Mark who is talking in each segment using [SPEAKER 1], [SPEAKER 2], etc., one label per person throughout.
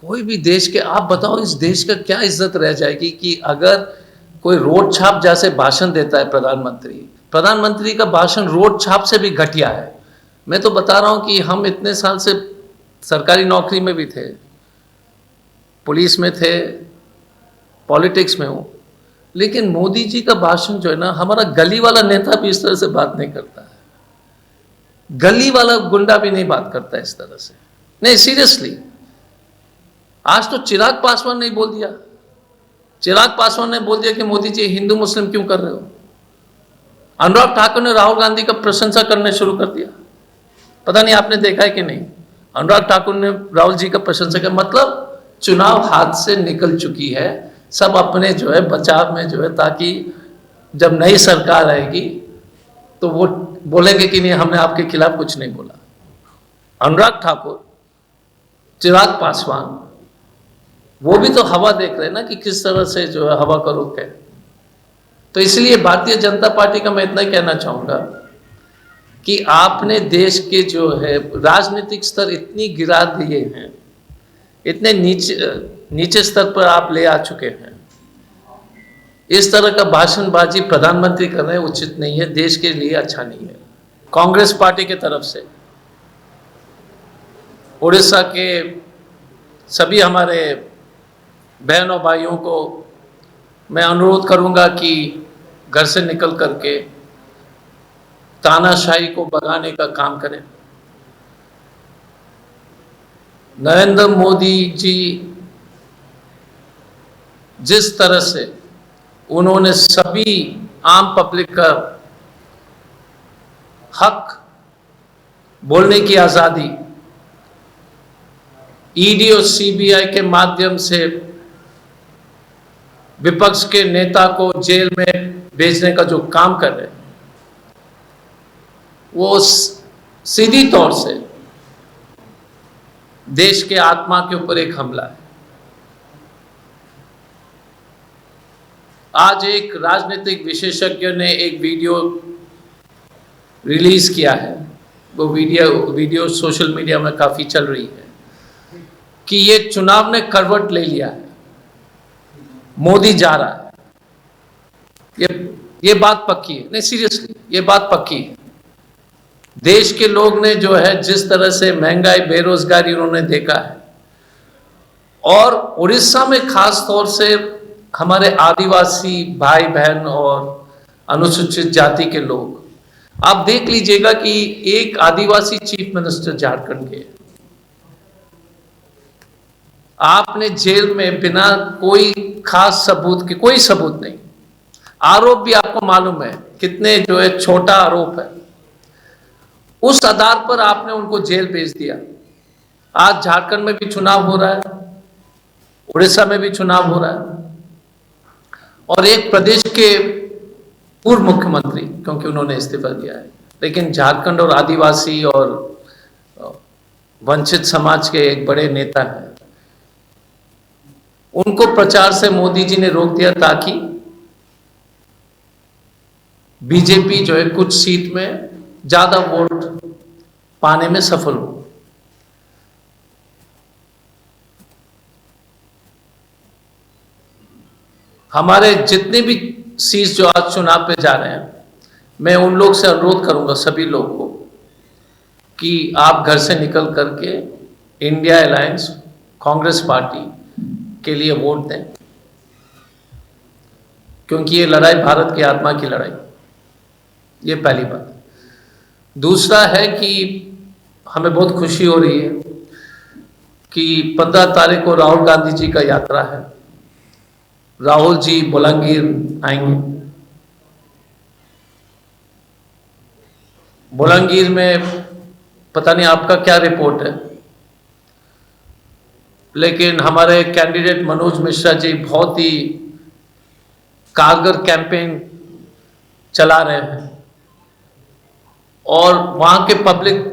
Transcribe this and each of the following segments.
[SPEAKER 1] कोई भी देश के, आप बताओ इस देश का क्या इज्जत रह जाएगी कि अगर कोई रोड छाप जैसे भाषण देता है प्रधानमंत्री, प्रधानमंत्री का भाषण रोड छाप से भी घटिया है। मैं तो बता रहा हूं कि हम इतने साल से सरकारी नौकरी में भी थे, पुलिस में थे, पॉलिटिक्स में हूं, लेकिन मोदी जी का भाषण जो है ना, हमारा गली वाला नेता भी इस तरह से बात नहीं करता है, गली वाला गुंडा भी नहीं बात करता इस तरह से। नहीं, सीरियसली, आज तो चिराग पासवान ने बोल दिया, चिराग पासवान ने बोल दिया कि मोदी जी हिंदू मुस्लिम क्यों कर रहे हो। अनुराग ठाकुर ने राहुल गांधी का प्रशंसा करने शुरू कर दिया, पता नहीं आपने देखा है कि नहीं। अनुराग ठाकुर ने राहुल जी का प्रशंसा किया, मतलब चुनाव हाथ से निकल चुकी है, सब अपने जो है बचाव में जो है, ताकि जब नई सरकार आएगी तो वो बोलेंगे कि नहीं हमने आपके खिलाफ कुछ नहीं बोला। अनुराग ठाकुर, चिराग पासवान, वो भी तो हवा देख रहे हैं ना कि किस तरह से जो है हवा का रुख है। तो इसलिए भारतीय जनता पार्टी का मैं इतना ही कहना चाहूंगा कि आपने देश के जो है राजनीतिक स्तर इतनी गिरा दिए हैं, इतने नीचे स्तर पर आप ले आ चुके हैं। इस तरह का भाषणबाजी प्रधानमंत्री कर रहे हैं, उचित नहीं है, देश के लिए अच्छा नहीं है। कांग्रेस पार्टी की तरफ से उड़ीसा के सभी हमारे बहन और भाइयों को मैं अनुरोध करूंगा कि घर से निकल करके तानाशाही को भगाने का काम करें। नरेंद्र मोदी जी जिस तरह से उन्होंने सभी आम पब्लिक का हक, बोलने की आजादी, ईडी और सीबीआई के माध्यम से विपक्ष के नेता को जेल में भेजने का जो काम कर रहे हैं, वो सीधी तौर से देश के आत्मा के ऊपर एक हमला है। आज एक राजनीतिक विशेषज्ञ ने एक वीडियो रिलीज किया है, वो वीडियो सोशल मीडिया में काफी चल रही है कि ये चुनाव ने करवट ले लिया है, मोदी जा रहा है। ये बात पक्की है, नहीं सीरियसली, ये बात पक्की है। देश के लोग ने जो है जिस तरह से महंगाई, बेरोजगारी उन्होंने देखा है, और उड़ीसा में खास तौर से हमारे आदिवासी भाई बहन और अनुसूचित जाति के लोग, आप देख लीजिएगा कि एक आदिवासी चीफ मिनिस्टर झारखंड के, आपने जेल में बिना कोई खास सबूत के, कोई सबूत नहीं, आरोप भी आपको मालूम है कितने जो है छोटा आरोप है, उस आधार पर आपने उनको जेल भेज दिया। आज झारखंड में भी चुनाव हो रहा है, उड़ीसा में भी चुनाव हो रहा है, और एक प्रदेश के पूर्व मुख्यमंत्री, क्योंकि उन्होंने इस्तीफा दिया है, लेकिन झारखंड और आदिवासी और वंचित समाज के एक बड़े नेता हैं, उनको प्रचार से मोदी जी ने रोक दिया ताकि बीजेपी जो है कुछ सीट में ज्यादा वोट पाने में सफल हो। हमारे जितने भी सीट जो आज चुनाव पे जा रहे हैं, मैं उन लोग से अनुरोध करूंगा, सभी लोग को, कि आप घर से निकल करके इंडिया अलायंस कांग्रेस पार्टी के लिए वोट दें, क्योंकि ये लड़ाई भारत की आत्मा की लड़ाई, ये पहली बात। दूसरा है कि हमें बहुत खुशी हो रही है कि 15 तारीख को राहुल गांधी जी का यात्रा है, राहुल जी बोलांगीर आएंगे। बोलांगीर में पता नहीं आपका क्या रिपोर्ट है, लेकिन हमारे कैंडिडेट मनोज मिश्रा जी बहुत ही कारगर कैंपेन चला रहे हैं, और वहां के पब्लिक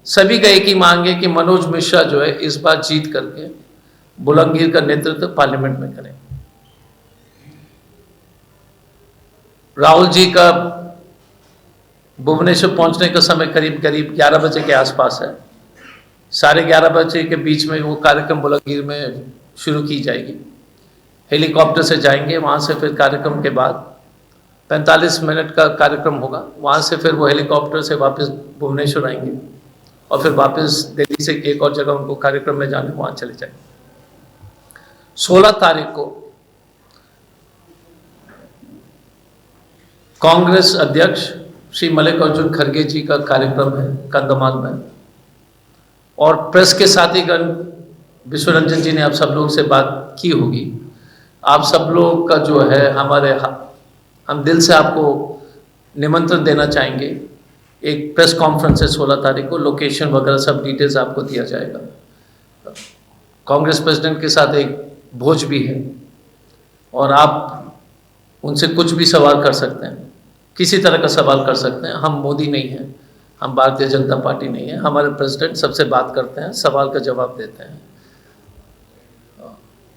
[SPEAKER 1] सभी का एक ही मांग है कि मनोज मिश्रा जो है इस बार जीत करके बुलंदशहर का नेतृत्व पार्लियामेंट में करें। राहुल जी का भुवनेश्वर पहुंचने का समय करीब करीब 11 बजे के आसपास है, 11:30 बजे के बीच में वो कार्यक्रम बोलागीर में शुरू की जाएगी। हेलीकॉप्टर से जाएंगे, वहाँ से फिर कार्यक्रम के बाद 45 मिनट का कार्यक्रम होगा। वहाँ से फिर वो हेलीकॉप्टर से वापस भुवनेश्वर आएंगे और फिर वापस दिल्ली से एक और जगह उनको कार्यक्रम में जाने वहाँ चले जाएंगे। 16 तारीख को कांग्रेस अध्यक्ष श्री मल्लिकार्जुन खड़गे जी का कार्यक्रम है कंधमाल में, और प्रेस के साथीगण विश्व रंजन जी ने आप सब लोग से बात की होगी। आप सब लोग का जो है हम दिल से आपको निमंत्रण देना चाहेंगे। एक प्रेस कॉन्फ्रेंस है 16 तारीख को, लोकेशन वगैरह सब डिटेल्स आपको दिया जाएगा। कांग्रेस प्रेसिडेंट के साथ एक भोज भी है और आप उनसे कुछ भी सवाल कर सकते हैं, किसी तरह का सवाल कर सकते हैं। हम मोदी नहीं हैं, हम भारतीय जनता पार्टी नहीं है। हमारे प्रेसिडेंट सबसे बात करते हैं, सवाल का जवाब देते हैं।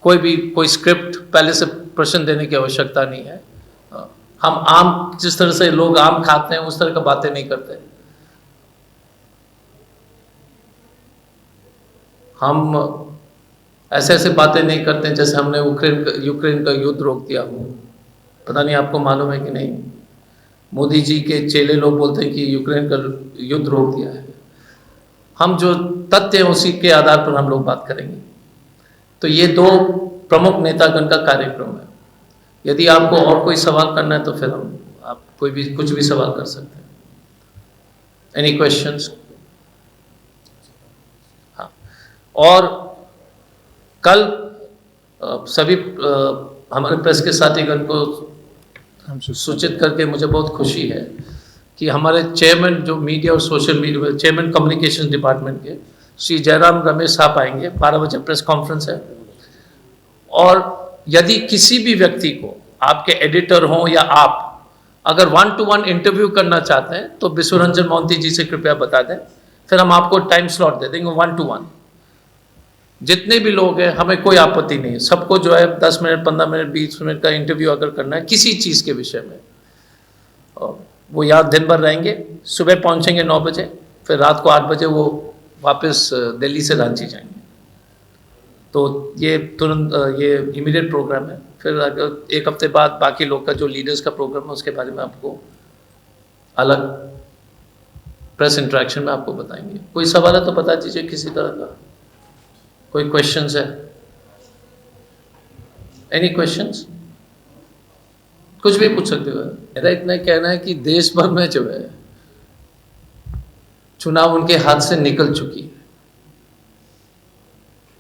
[SPEAKER 1] कोई स्क्रिप्ट पहले से प्रश्न देने की आवश्यकता नहीं है। हम आम जिस तरह से लोग आम खाते हैं उस तरह का बातें नहीं करते। हम ऐसे बातें नहीं करते जैसे हमने यूक्रेन का युद्ध रोक दिया हो। पता नहीं आपको मालूम है कि नहीं, मोदी जी के चेले लोग बोलते हैं कि यूक्रेन का युद्ध रोक दिया है। हम जो तथ्य हैं उसी के आधार पर हम लोग बात करेंगे। तो ये दो प्रमुख नेतागण का कार्यक्रम है। यदि आपको और कोई सवाल करना है तो फिर आप कुछ भी सवाल कर सकते हैं। Any questions? हाँ, और कल सभी हमारे प्रेस के साथीगण को सूचित करके मुझे बहुत खुशी है कि हमारे चेयरमैन जो मीडिया और social media chairman communication department के श्री जयराम रमेश साहब आएंगे। 12 बजे प्रेस कॉन्फ्रेंस है। और यदि किसी भी व्यक्ति को, आपके एडिटर हों या आप, अगर 1-to-1 इंटरव्यू करना चाहते हैं तो विश्व रंजन मोहंती जी से कृपया बता दें, फिर हम आपको टाइम स्लॉट दे देंगे 1-to-1। जितने भी लोग हैं हमें कोई आपत्ति नहीं है, सबको जो है 10 मिनट 15 मिनट 20 मिनट का इंटरव्यू अगर करना है किसी चीज़ के विषय में, वो यहाँ दिन भर रहेंगे। सुबह पहुँचेंगे 9 बजे, फिर रात को 8 बजे वो वापस दिल्ली से रांची जाएंगे। तो ये तुरंत ये इमीडिएट प्रोग्राम है। फिर अगर एक हफ्ते बाद बाकी लोग का जो लीडर्स का प्रोग्राम है उसके बारे में आपको अलग प्रेस इंटरेक्शन में आपको बताएंगे। कोई सवाल है तो बता दीजिए किसी तरह का। कोई क्वेश्चंस है? Any questions? कुछ भी पूछ सकते हो। मेरा इतना कहना है कि देश भर में जो है चुनाव उनके हाथ से निकल चुकी है।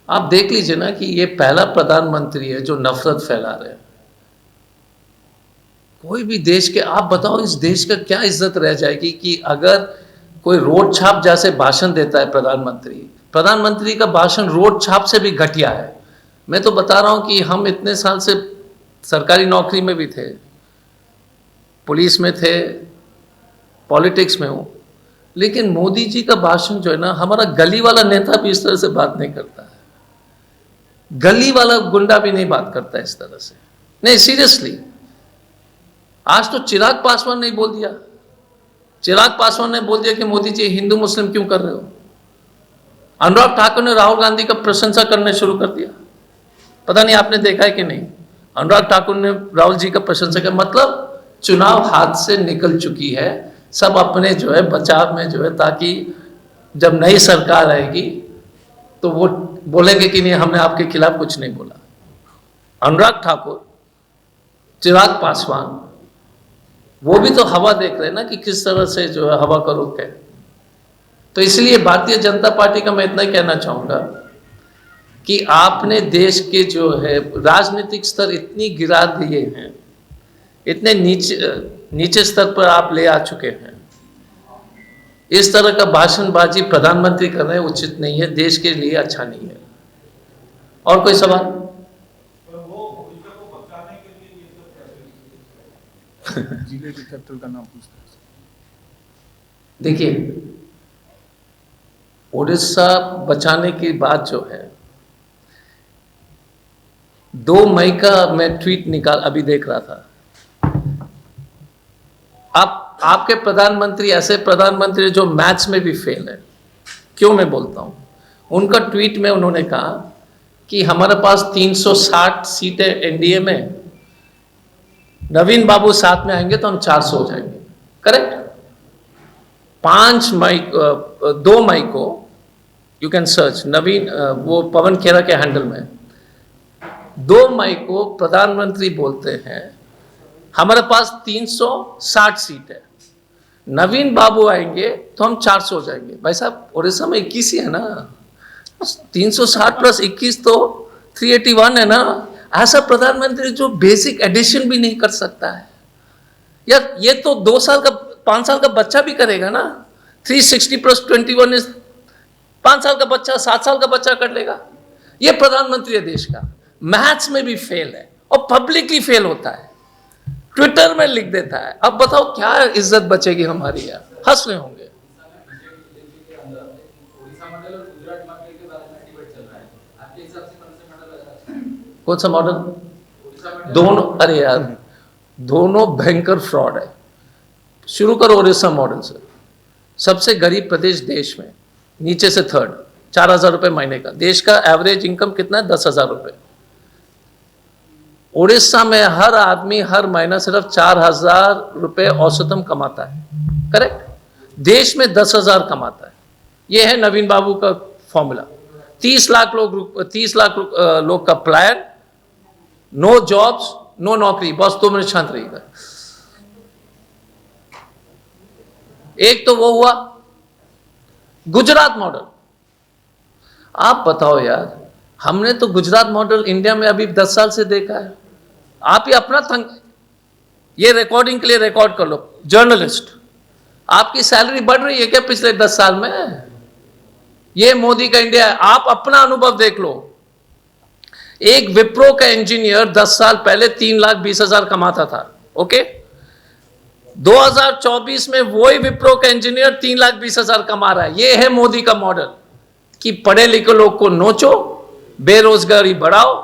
[SPEAKER 1] आप देख लीजिए ना कि ये पहला प्रधानमंत्री है जो नफरत फैला रहे हैं। कोई भी देश के, आप बताओ इस देश का क्या इज्जत रह जाएगी कि अगर कोई रोड छाप जैसे भाषण देता है प्रधानमंत्री का भाषण रोड छाप से भी घटिया है। मैं तो बता रहा हूं कि हम इतने साल से सरकारी नौकरी में भी थे, पुलिस में थे, पॉलिटिक्स में हूं, लेकिन मोदी जी का भाषण जो है ना, हमारा गली वाला नेता भी इस तरह से बात नहीं करता है। गली वाला गुंडा भी नहीं बात करता इस तरह से। नहीं, सीरियसली। आज तो चिराग पासवान ने बोल दिया, चिराग पासवान ने बोल दिया कि मोदी जी हिंदू मुस्लिम क्यों कर रहे हो। अनुराग ठाकुर ने राहुल गांधी का प्रशंसा करना शुरू कर दिया। पता नहीं आपने देखा है कि नहीं, अनुराग ठाकुर ने राहुल जी का प्रशंसा कर, मतलब चुनाव हाथ से निकल चुकी है। सब अपने जो है बचाव में जो है, ताकि जब नई सरकार आएगी तो वो बोलेंगे कि नहीं हमने आपके खिलाफ कुछ नहीं बोला। अनुराग ठाकुर, चिराग पासवान, वो भी तो हवा देख रहे हैं ना कि किस तरह से जो है हवा का रुख है। तो इसलिए भारतीय जनता पार्टी का मैं इतना ही कहना चाहूँगा कि आपने देश के जो है राजनीतिक स्तर इतनी गिरा दिए हैं, इतने नीचे स्तर पर आप ले आ चुके हैं। इस तरह का भाषणबाजी प्रधानमंत्री कर रहे हैं, उचित नहीं है, देश के लिए अच्छा नहीं है। और कोई सवाल?
[SPEAKER 2] जिले के कैपिटल का नाम पूछते हैं।
[SPEAKER 1] देखिए, उड़ीसा बचाने की बात जो है, 2 मई का मैं ट्वीट अभी देख रहा था। आपके प्रधानमंत्री ऐसे प्रधानमंत्री जो मैथ्स में भी फेल है। क्यों मैं बोलता हूं? उनका ट्वीट में उन्होंने कहा कि हमारे पास 360 सीटें एनडीए में, नवीन बाबू साथ में आएंगे तो हम 400 हो जाएंगे। करेक्ट? 2 मई को यू कैन सर्च नवीन, वो पवन खेरा के हैंडल में, 2 मई को प्रधानमंत्री बोलते हैं हमारे पास 360 सीट है, नवीन बाबू आएंगे तो हम 400 हो जाएंगे। भाई साहब, उड़ीसा में 21 ही है ना, 360 प्लस 21 तो 381 है ना। ऐसा प्रधानमंत्री जो बेसिक एडिशन भी नहीं कर सकता है यार, ये तो 2 साल का 5 साल का बच्चा भी करेगा ना। 360 प्लस 21 इज 5 साल का बच्चा, 7 साल का बच्चा कर लेगा। ये प्रधानमंत्री है देश का, मैथ्स में भी फेल है और पब्लिकली फेल होता है, ट्विटर में लिख देता है। अब बताओ क्या इज्जत बचेगी हमारी यार, हंस रहे होंगे। कौन सा मॉडल? दोनों, अरे यार दोनों भयंकर फ्रॉड है। शुरू करो उड़ीसा मॉडल से, सबसे गरीब प्रदेश देश में, नीचे से थर्ड, 4,000 रुपए महीने का। देश का एवरेज इनकम कितना है? 10,000 रुपए। उड़ीसा में हर आदमी हर महीना सिर्फ 4,000 रुपए औसतम कमाता है। करेक्ट? देश में 10,000 कमाता है। यह है नवीन बाबू का फॉर्मूला। 30 लाख लोग का प्लान, नो जॉब्स, नो नौकरी। बस 2 मिनट शांत रहिएगा। एक तो वो हुआ गुजरात मॉडल। आप बताओ यार, हमने तो गुजरात मॉडल इंडिया में अभी 10 साल से देखा है। आप ही अपना ये रिकॉर्डिंग के लिए रिकॉर्ड कर लो, जर्नलिस्ट, आपकी सैलरी बढ़ रही है क्या पिछले 10 साल में? ये मोदी का इंडिया है। आप अपना अनुभव देख लो। एक विप्रो का इंजीनियर 10 साल पहले 3,20,000 कमाता था। ओके, 2024 में वही विप्रो का इंजीनियर 3,20,000 कमा रहा है। ये है मोदी का मॉडल कि पढ़े लिखे लोग को नोचो, बेरोजगारी बढ़ाओ।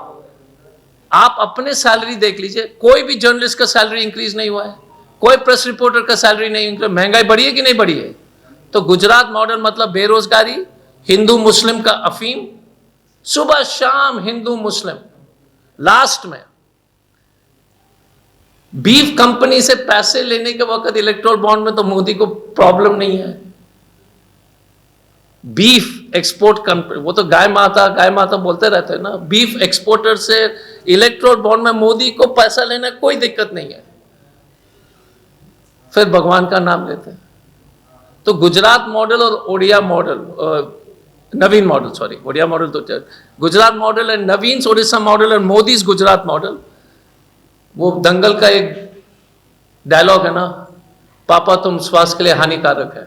[SPEAKER 1] आप अपने सैलरी देख लीजिए, कोई भी जर्नलिस्ट का सैलरी इंक्रीज नहीं हुआ है, कोई प्रेस रिपोर्टर का सैलरी नहीं इंक्रीज। महंगाई बढ़ी है कि नहीं बढ़ी है? तो गुजरात मॉडल मतलब बेरोजगारी, हिंदू मुस्लिम का अफीम, सुबह शाम हिंदू मुस्लिम। लास्ट में बीफ कंपनी से पैसे लेने के वक्त इलेक्ट्रोल बॉन्ड में तो मोदी को प्रॉब्लम नहीं है। बीफ एक्सपोर्ट कंपनी, वो तो गाय माता बोलते रहते हैं ना। बीफ एक्सपोर्टर से इलेक्ट्रोल बॉन्ड में मोदी को पैसा लेने कोई दिक्कत नहीं है, फिर भगवान का नाम लेते हैं। तो गुजरात मॉडल और ओडिया मॉडल, नवीन मॉडल, सॉरी ओडिया मॉडल तो Gujarat model and Naveen Odisha model and Modi's Gujarat model. वो दंगल का एक डायलॉग है ना, पापा तुम स्वास्थ्य के लिए हानिकारक है।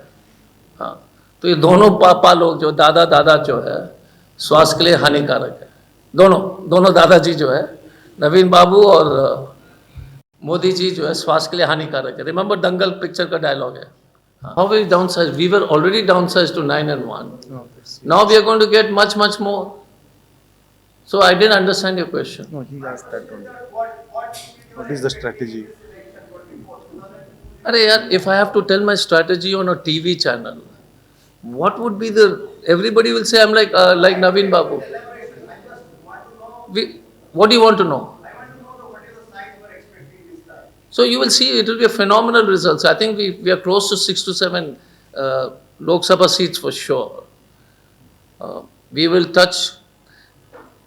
[SPEAKER 1] हाँ, तो ये दोनों पापा लोग जो दादा जो है स्वास्थ्य के लिए हानिकारक है। दोनों दादाजी जो है, नवीन बाबू और मोदी जी जो है स्वास्थ्य के लिए हानिकारक है। रिमेंबर दंगल पिक्चर का डायलॉग है। How we downsized? We were already downsized to 9 and 1.
[SPEAKER 2] No,
[SPEAKER 1] Now we are going to get much more. So I didn't understand your question.
[SPEAKER 2] no, he asked that only. What is the strategy?
[SPEAKER 1] Arey yaar, if I have to tell my strategy on a TV channel, what would be the? Everybody will say I'm like Naveen Babu. What do you want to know? So you will see it will be a phenomenal results. I think we are close to 6 to 7 Lok Sabha seats for sure. We will touch.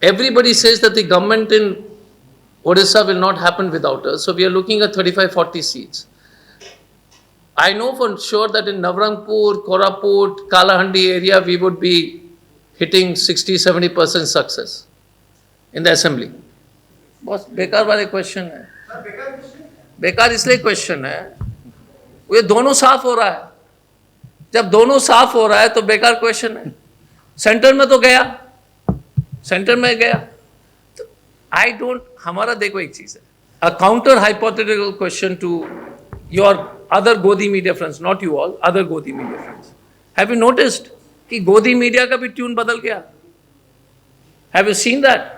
[SPEAKER 1] Everybody says that the government in Odisha will not happen without us. So we are looking at 35-40 seats. I know for sure that in Navrangpur, Koraput, Kalahandi area we would be hitting 60-70% success in the assembly. बहुत बेकार वाले question है। बेकार इसलिए question है, ये दोनों साफ हो रहा है। जब दोनों साफ हो रहा है तो बेकार क्वेश्चन है। सेंटर में तो गया, सेंटर में गया तो आई डोंट, हमारा देखो एक चीज है, a counter hypothetical question to your other godi media friends, not you all, other godi media friends. Have you noticed कि गोदी मीडिया का भी ट्यून बदल गया? Have you seen that?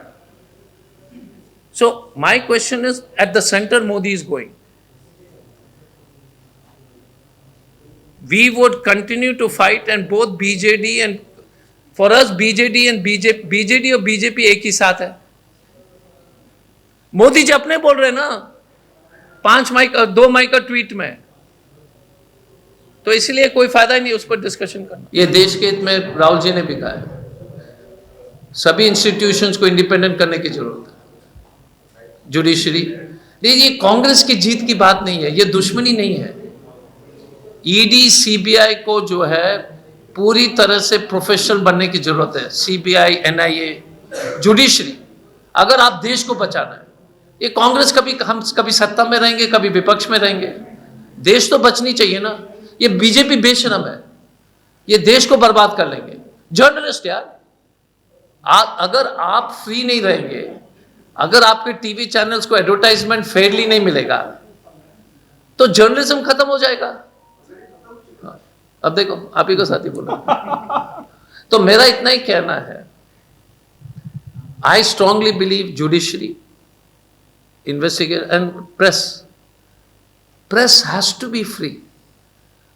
[SPEAKER 1] So my question is, at the center Modi is going. We would continue to fight, and both BJD and for us BJD और BJP एक ही साथ है। मोदी जी अपने बोल रहे हैं ना 2 माइक का ट्वीट में, तो इसलिए कोई फायदा ही नहीं उस पर डिस्कशन करना। ये देश के हित में राहुल जी ने भी कहा है, सभी इंस्टीट्यूशंस को इंडिपेंडेंट करने की जरूरत है, जुडिशरी। ये कांग्रेस की जीत की बात नहीं है, ये दुश्मनी नहीं है। ईडी सीबीआई को जो है पूरी तरह से प्रोफेशनल बनने की जरूरत है, सीबीआई एनआईए जुडिशरी, अगर आप देश को बचाना है। ये कांग्रेस हम कभी सत्ता में रहेंगे, कभी विपक्ष में रहेंगे, देश तो बचनी चाहिए ना। ये बीजेपी बेशरम है, ये देश को बर्बाद कर लेंगे। जर्नलिस्ट यार, अगर आप फ्री नहीं रहेंगे, अगर आपके टीवी चैनल्स को एडवर्टाइजमेंट फेयरली नहीं मिलेगा, तो जर्नलिज्म खत्म हो जाएगा। अब देखो आप ही को साथी बोलो। तो मेरा इतना ही कहना है, I strongly believe judiciary, investigate and press has to be free.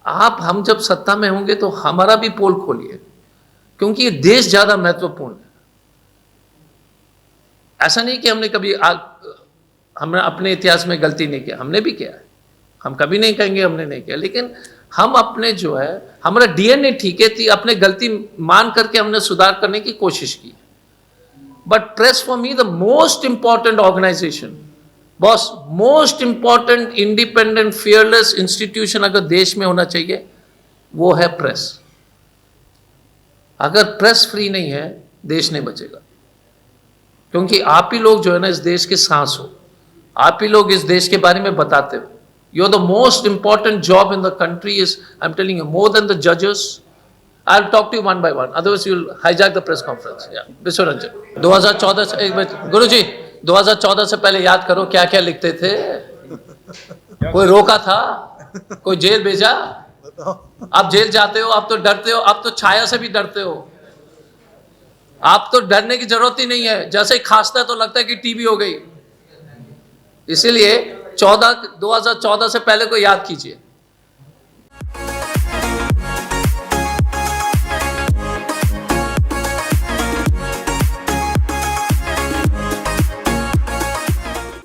[SPEAKER 1] हम जब सत्ता में होंगे तो हमारा भी पोल खोलिए, क्योंकि ये देश ज्यादा महत्वपूर्ण है। ऐसा नहीं कि हमने अपने इतिहास में गलती नहीं किया, हमने भी किया है, हम कभी नहीं कहेंगे हमने नहीं किया, लेकिन हम अपने जो है हमारा डीएनए ठीक है थी, अपने गलती मान करके हमने सुधार करने की कोशिश की। But press for me the most important organisation, boss, most important independent fearless institution अगर देश में होना चाहिए वो है प्रेस। अगर प्रेस फ्री नहीं है देश नहीं बचेगा, क्योंकि आप ही लोग जो है ना इस देश के सांस हो, आप ही लोग इस देश के बारे में बताते हो। You're the most important job in the country is, I'm telling you, more than the judges. I'll talk to you one by one. Otherwise, you'll hijack the press conference. Yeah, Biswaranjan. 2014 से एक मिनट, गुरुजी, 2014 से पहले याद करो क्या क्या लिखते थे। कोई रोका था, कोई जेल भेजा, आप जेल जाते हो, आप तो डरते हो, आप तो छाया से भी डरते हो। आप तो डरने की जरूरत ही नहीं है, जैसे ही खांसता है तो लगता है कि टीबी हो गई। इसीलिए 2014 से पहले को याद कीजिए।